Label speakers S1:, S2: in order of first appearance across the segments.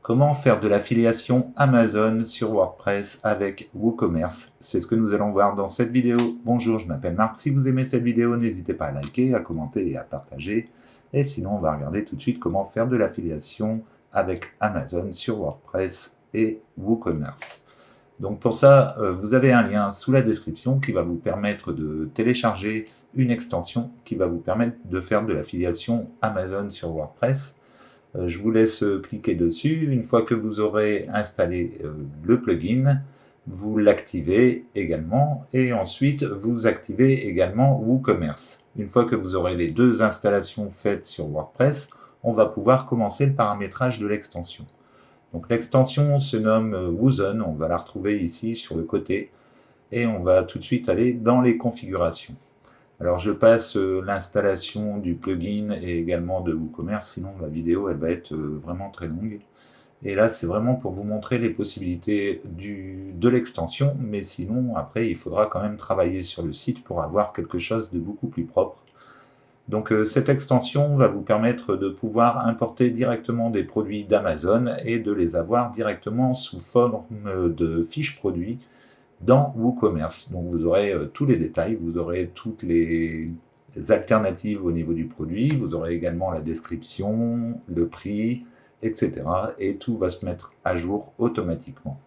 S1: Comment faire de l'affiliation Amazon sur WordPress avec WooCommerce? C'est ce que nous allons voir dans cette vidéo. Bonjour, je m'appelle Marc. Si vous aimez cette vidéo, n'hésitez pas à liker, à commenter et à partager. Et sinon, on va regarder tout de suite comment faire de l'affiliation avec Amazon sur WordPress et WooCommerce. Donc pour ça, vous avez un lien sous la description qui va vous permettre de télécharger une extension qui va vous permettre de faire de l'affiliation Amazon sur WordPress. Je vous laisse cliquer dessus. Une fois que vous aurez installé le plugin, vous l'activez également et ensuite vous activez également WooCommerce. Une fois que vous aurez les deux installations faites sur WordPress, on va pouvoir commencer le paramétrage de l'extension. Donc l'extension se nomme WooZone, on va la retrouver ici sur le côté et on va tout de suite aller dans les configurations. Alors je passe l'installation du plugin et également de WooCommerce, sinon la vidéo elle va être vraiment très longue. Et là c'est vraiment pour vous montrer les possibilités de l'extension, mais sinon après il faudra quand même travailler sur le site pour avoir quelque chose de beaucoup plus propre. Donc cette extension va vous permettre de pouvoir importer directement des produits d'Amazon et de les avoir directement sous forme de fiches produits dans WooCommerce. Donc vous aurez tous les détails, vous aurez toutes les alternatives au niveau du produit, vous aurez également la description, le prix, etc. Et tout va se mettre à jour automatiquement.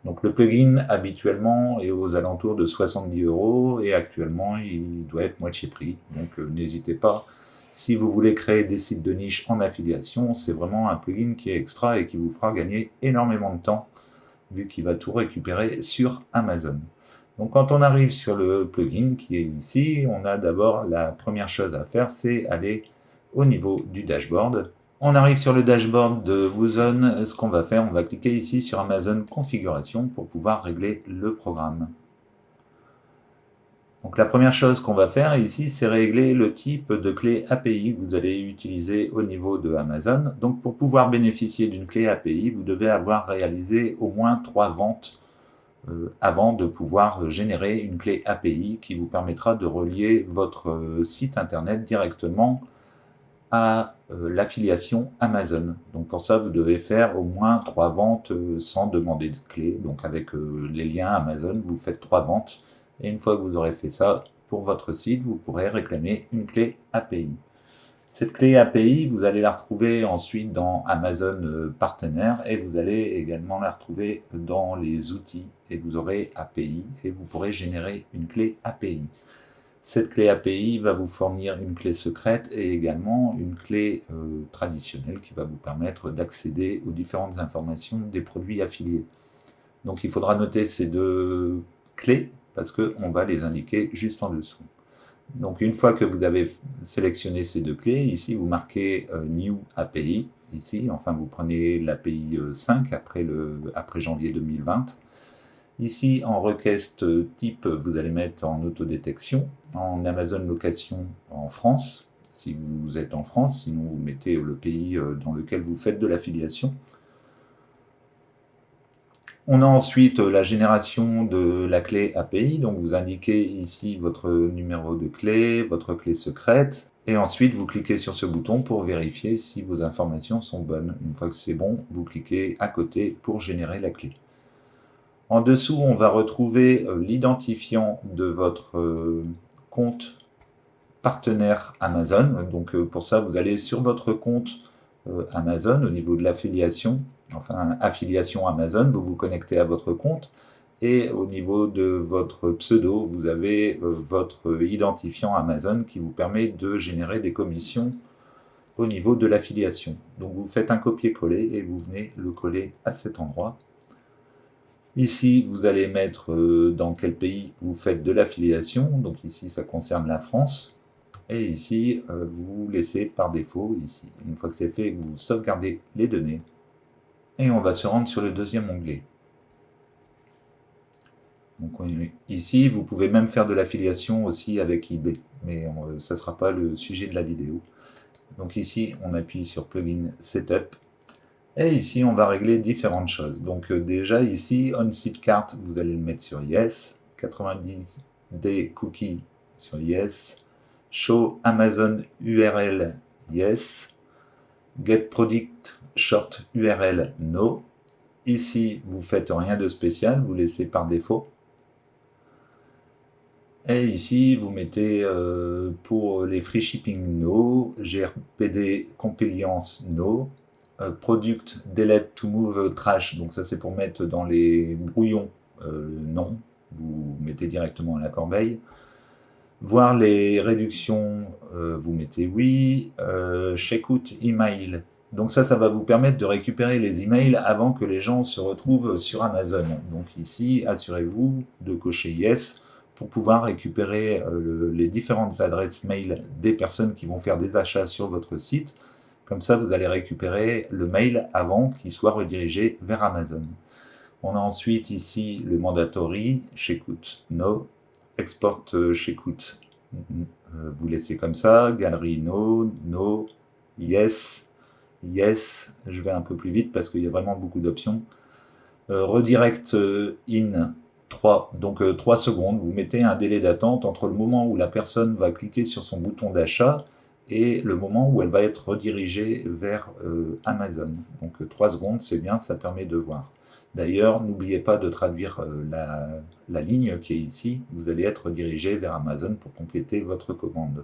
S1: Donc le plugin habituellement est aux alentours de 70 € et actuellement il doit être moitié prix. Donc n'hésitez pas, si vous voulez créer des sites de niche en affiliation, c'est vraiment un plugin qui est extra et qui vous fera gagner énormément de temps vu qu'il va tout récupérer sur Amazon. Donc quand on arrive sur le plugin qui est ici, on a d'abord la première chose à faire, c'est aller au niveau du dashboard. On arrive sur le dashboard de WooZone, ce qu'on va faire, on va cliquer ici sur Amazon Configuration pour pouvoir régler le programme. Donc la première chose qu'on va faire ici, c'est régler le type de clé API que vous allez utiliser au niveau de Amazon. Donc pour pouvoir bénéficier d'une clé API, vous devez avoir réalisé au moins 3 ventes avant de pouvoir générer une clé API qui vous permettra de relier votre site internet directement à l'affiliation Amazon. Donc pour ça, vous devez faire au moins 3 ventes sans demander de clé. Donc avec les liens Amazon, vous faites 3 ventes. Et une fois que vous aurez fait ça, pour votre site, vous pourrez réclamer une clé API. Cette clé API, vous allez la retrouver ensuite dans Amazon Partenaire et vous allez également la retrouver dans les outils et vous aurez API et vous pourrez générer une clé API. Cette clé API va vous fournir une clé secrète et également une clé traditionnelle qui va vous permettre d'accéder aux différentes informations des produits affiliés. Donc il faudra noter ces deux clés parce qu'on va les indiquer juste en dessous. Donc une fois que vous avez sélectionné ces deux clés, ici vous marquez New API, ici, enfin vous prenez l'API 5 après janvier 2020. Ici en request type, vous allez mettre en autodétection, en Amazon Location en France, si vous êtes en France, sinon vous mettez le pays dans lequel vous faites de l'affiliation. On a ensuite la génération de la clé API, donc vous indiquez ici votre numéro de clé, votre clé secrète, et ensuite vous cliquez sur ce bouton pour vérifier si vos informations sont bonnes. Une fois que c'est bon, vous cliquez à côté pour générer la clé. En dessous, on va retrouver l'identifiant de votre compte partenaire Amazon. Donc pour ça, vous allez sur votre compte Amazon au niveau de l'affiliation, enfin affiliation Amazon, vous vous connectez à votre compte et au niveau de votre pseudo, vous avez votre identifiant Amazon qui vous permet de générer des commissions au niveau de l'affiliation. Donc vous faites un copier-coller et vous venez le coller à cet endroit. Ici, vous allez mettre dans quel pays vous faites de l'affiliation. Donc ici, ça concerne la France. Et ici, vous laissez par défaut, ici. Une fois que c'est fait, vous sauvegardez les données. Et on va se rendre sur le deuxième onglet. Donc ici, vous pouvez même faire de l'affiliation aussi avec eBay. Mais ça ne sera pas le sujet de la vidéo. Donc ici, on appuie sur Plugin Setup. Et ici, on va régler différentes choses. Donc déjà, ici, On-Site Cart, vous allez le mettre sur Yes. 90 des cookies sur Yes. Show Amazon URL, Yes. Get Product short URL no. Ici, vous faites rien de spécial, vous laissez par défaut. Et ici, vous mettez pour les free shipping no, GRPD compliance no, product delete to move trash, donc ça c'est pour mettre dans les brouillons non, vous mettez directement à la corbeille. Voir les réductions, vous mettez oui, checkout email. Donc ça va vous permettre de récupérer les emails avant que les gens se retrouvent sur Amazon. Donc ici, assurez-vous de cocher yes pour pouvoir récupérer les différentes adresses mail des personnes qui vont faire des achats sur votre site. Comme ça, vous allez récupérer le mail avant qu'il soit redirigé vers Amazon. On a ensuite ici le mandatory, checkout no, export checkout, vous laissez comme ça, galerie no, no, yes, yes, je vais un peu plus vite parce qu'il y a vraiment beaucoup d'options. Redirect in 3, donc 3 secondes, vous mettez un délai d'attente entre le moment où la personne va cliquer sur son bouton d'achat et le moment où elle va être redirigée vers Amazon. Donc 3 secondes, c'est bien, ça permet de voir. D'ailleurs, n'oubliez pas de traduire la ligne qui est ici. Vous allez être redirigé vers Amazon pour compléter votre commande.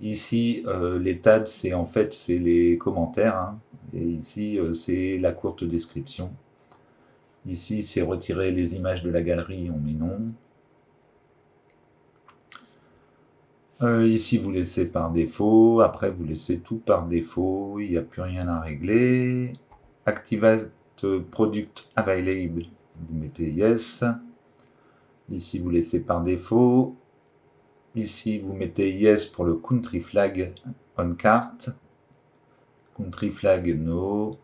S1: Ici, les tabs, c'est en fait les commentaires. Hein, et ici, c'est la courte description. Ici, c'est retirer les images de la galerie, on met non. Ici, vous laissez par défaut. Après, vous laissez tout par défaut. Il n'y a plus rien à régler. Activate product available. Vous mettez yes. Ici, vous laissez par défaut. Ici, vous mettez yes pour le country flag on cart. Country flag, no.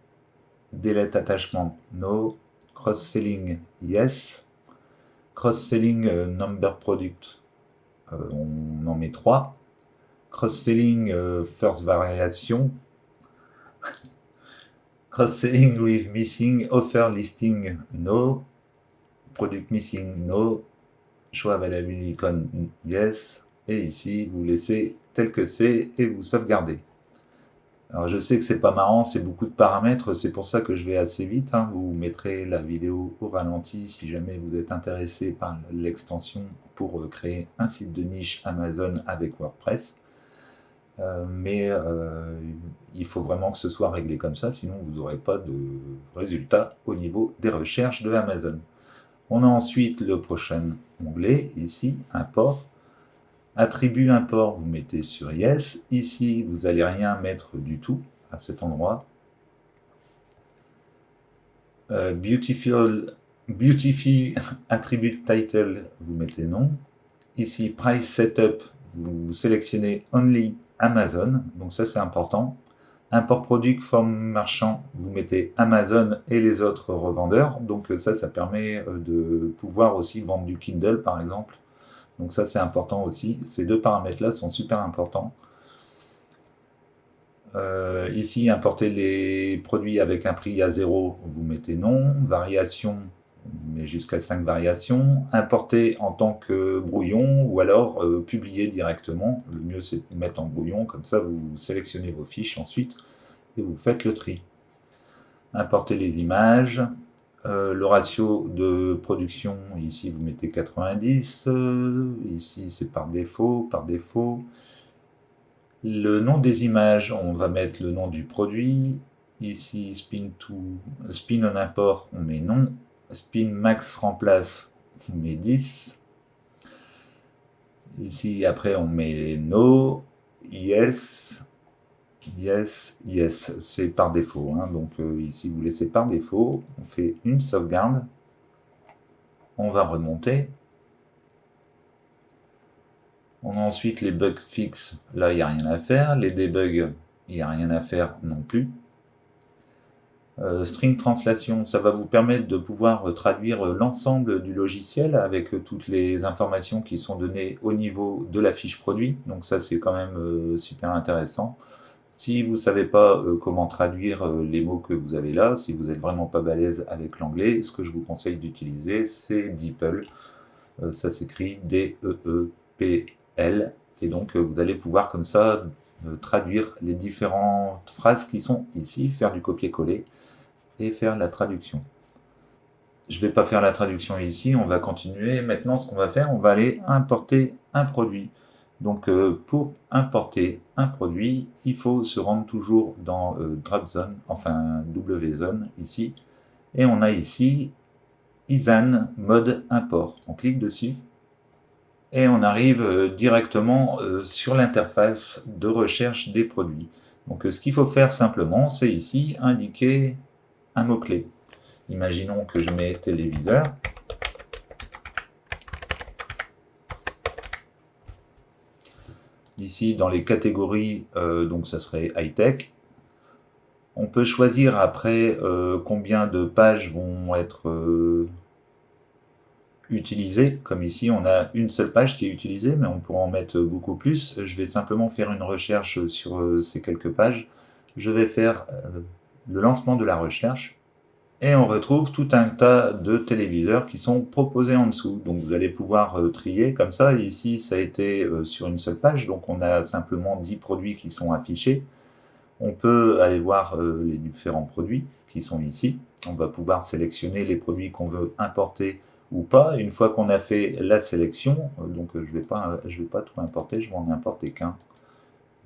S1: Delete attachment, no. Cross-selling, yes. Cross-selling number product, on en met 3. Cross-selling first variation. Cross-selling with missing offer listing, no. Product missing, no. Show availability icon, yes. Et ici, vous laissez tel que c'est et vous sauvegardez. Alors je sais que c'est pas marrant, c'est beaucoup de paramètres, c'est pour ça que je vais assez vite. Hein. Vous mettrez la vidéo au ralenti si jamais vous êtes intéressé par l'extension pour créer un site de niche Amazon avec WordPress. Il faut vraiment que ce soit réglé comme ça, sinon vous n'aurez pas de résultat au niveau des recherches de Amazon. On a ensuite le prochain onglet, ici, import. Attribut import, vous mettez sur yes. Ici, vous n'allez rien mettre du tout à cet endroit. Beautiful attribute title, vous mettez non. Ici, price setup, vous sélectionnez only Amazon, donc ça c'est important. Import product from marchand, vous mettez Amazon et les autres revendeurs, donc ça permet de pouvoir aussi vendre du Kindle par exemple. Donc ça c'est important aussi, ces deux paramètres là sont super importants. Ici, importer les produits avec un prix à 0, vous mettez non. Variation, mais jusqu'à 5 variations. Importer en tant que brouillon ou alors publier directement. Le mieux c'est de mettre en brouillon, comme ça vous sélectionnez vos fiches ensuite et vous faites le tri. Importer les images. Le ratio de production, ici vous mettez 90, ici c'est par défaut, Le nom des images, on va mettre le nom du produit, ici spin on import, on met non, spin max remplace, on met 10, ici après on met no, yes, yes, yes, c'est par défaut, hein. Donc ici vous laissez par défaut, on fait une sauvegarde, on va remonter. On a ensuite les bugs fixes, là il n'y a rien à faire, les debugs, il n'y a rien à faire non plus. String translation, ça va vous permettre de pouvoir traduire l'ensemble du logiciel avec toutes les informations qui sont données au niveau de la fiche produit, donc ça c'est quand même super intéressant. Si vous ne savez pas comment traduire les mots que vous avez là, si vous n'êtes vraiment pas balèze avec l'anglais, ce que je vous conseille d'utiliser, c'est DeepL. Ça s'écrit D-E-E-P-L. Et donc, vous allez pouvoir comme ça traduire les différentes phrases qui sont ici, faire du copier-coller et faire la traduction. Je ne vais pas faire la traduction ici, on va continuer. Maintenant, ce qu'on va faire, on va aller importer un produit. Donc, pour importer un produit, il faut se rendre toujours dans Dropzone, enfin WZone ici. Et on a ici ISAN mode import. On clique dessus et on arrive directement sur l'interface de recherche des produits. Donc, ce qu'il faut faire simplement, c'est ici indiquer un mot-clé. Imaginons que je mets téléviseur. Ici, dans les catégories, donc ça serait high-tech. On peut choisir après combien de pages vont être utilisées. Comme ici, on a une seule page qui est utilisée, mais on pourra en mettre beaucoup plus. Je vais simplement faire une recherche sur ces quelques pages. Je vais faire le lancement de la recherche. Et on retrouve tout un tas de téléviseurs qui sont proposés en dessous. Donc vous allez pouvoir trier comme ça. Ici, ça a été sur une seule page, donc on a simplement 10 produits qui sont affichés. On peut aller voir les différents produits qui sont ici. On va pouvoir sélectionner les produits qu'on veut importer ou pas. Une fois qu'on a fait la sélection, donc je vais pas tout importer, je vais en importer qu'un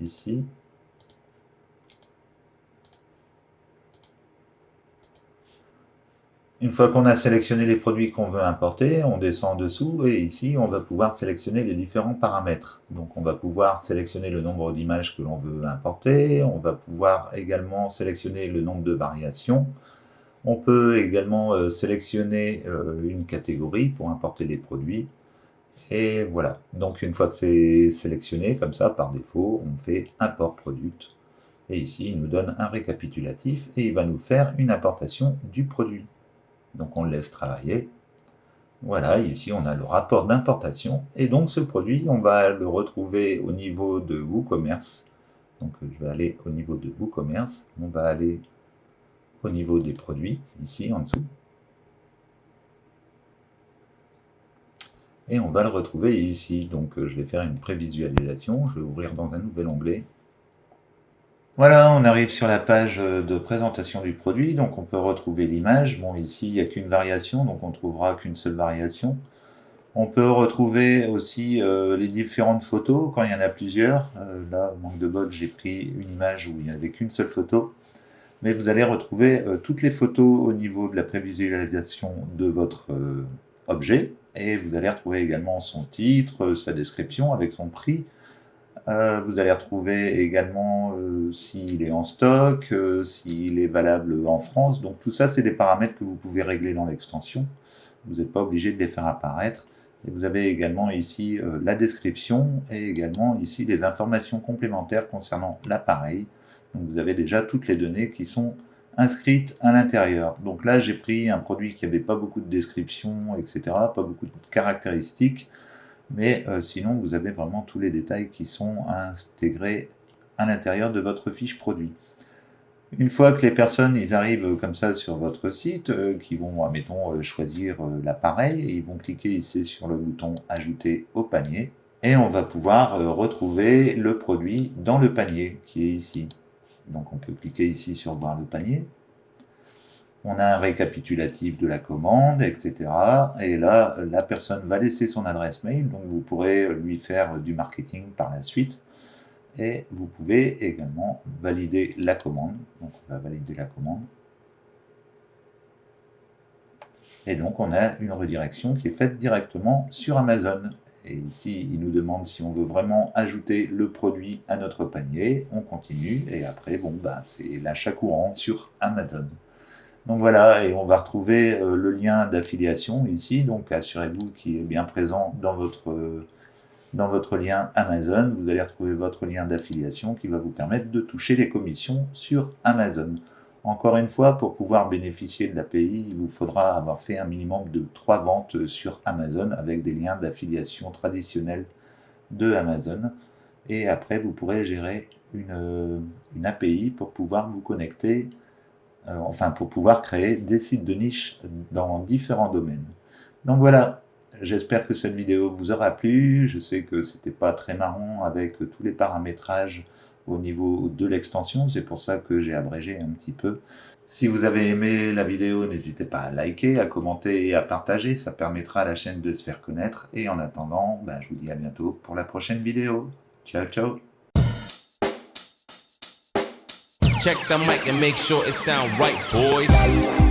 S1: ici. Une fois qu'on a sélectionné les produits qu'on veut importer, on descend en dessous et ici on va pouvoir sélectionner les différents paramètres. Donc on va pouvoir sélectionner le nombre d'images que l'on veut importer, on va pouvoir également sélectionner le nombre de variations. On peut également sélectionner une catégorie pour importer des produits. Et voilà, donc une fois que c'est sélectionné, comme ça par défaut, on fait import product. Et ici il nous donne un récapitulatif et il va nous faire une importation du produit. Donc on le laisse travailler. Voilà, ici on a le rapport d'importation. Et donc ce produit, on va le retrouver au niveau de WooCommerce. Donc je vais aller au niveau de WooCommerce. On va aller au niveau des produits, ici en dessous. Et on va le retrouver ici. Donc je vais faire une prévisualisation. Je vais ouvrir dans un nouvel onglet. Voilà, on arrive sur la page de présentation du produit, donc on peut retrouver l'image. Bon, ici, il n'y a qu'une variation, donc on ne trouvera qu'une seule variation. On peut retrouver aussi les différentes photos quand il y en a plusieurs. Là, manque de bol, j'ai pris une image où il n'y avait qu'une seule photo. Mais vous allez retrouver toutes les photos au niveau de la prévisualisation de votre objet. Et vous allez retrouver également son titre, sa description avec son prix. Vous allez retrouver également s'il est en stock, s'il est valable en France. Donc tout ça, c'est des paramètres que vous pouvez régler dans l'extension. Vous n'êtes pas obligé de les faire apparaître. Et vous avez également ici la description et également ici les informations complémentaires concernant l'appareil. Donc vous avez déjà toutes les données qui sont inscrites à l'intérieur. Donc là, j'ai pris un produit qui n'avait pas beaucoup de description, etc., pas beaucoup de caractéristiques. Mais sinon, vous avez vraiment tous les détails qui sont intégrés à l'intérieur de votre fiche produit. Une fois que les personnes ils arrivent comme ça sur votre site, qui vont, admettons, choisir l'appareil, ils vont cliquer ici sur le bouton « Ajouter au panier » et on va pouvoir retrouver le produit dans le panier qui est ici. Donc on peut cliquer ici sur « Voir le panier ». On a un récapitulatif de la commande, etc. Et là, la personne va laisser son adresse mail, donc vous pourrez lui faire du marketing par la suite. Et vous pouvez également valider la commande. Donc on va valider la commande. Et donc on a une redirection qui est faite directement sur Amazon. Et ici, il nous demande si on veut vraiment ajouter le produit à notre panier. On continue et après, bon, bah, c'est l'achat courant sur Amazon. Donc voilà, et on va retrouver le lien d'affiliation ici, donc assurez-vous qu'il est bien présent dans votre lien Amazon. Vous allez retrouver votre lien d'affiliation qui va vous permettre de toucher les commissions sur Amazon. Encore une fois, pour pouvoir bénéficier de l'API, il vous faudra avoir fait un minimum de 3 ventes sur Amazon avec des liens d'affiliation traditionnels de Amazon. Et après, vous pourrez gérer une API pour pouvoir vous connecter pour pouvoir créer des sites de niche dans différents domaines. Donc voilà, j'espère que cette vidéo vous aura plu. Je sais que c'était pas très marrant avec tous les paramétrages au niveau de l'extension. C'est pour ça que j'ai abrégé un petit peu. Si vous avez aimé la vidéo, n'hésitez pas à liker, à commenter et à partager. Ça permettra à la chaîne de se faire connaître. Et en attendant, je vous dis à bientôt pour la prochaine vidéo. Ciao, ciao.
S2: Check the mic and make sure it sound right, boys.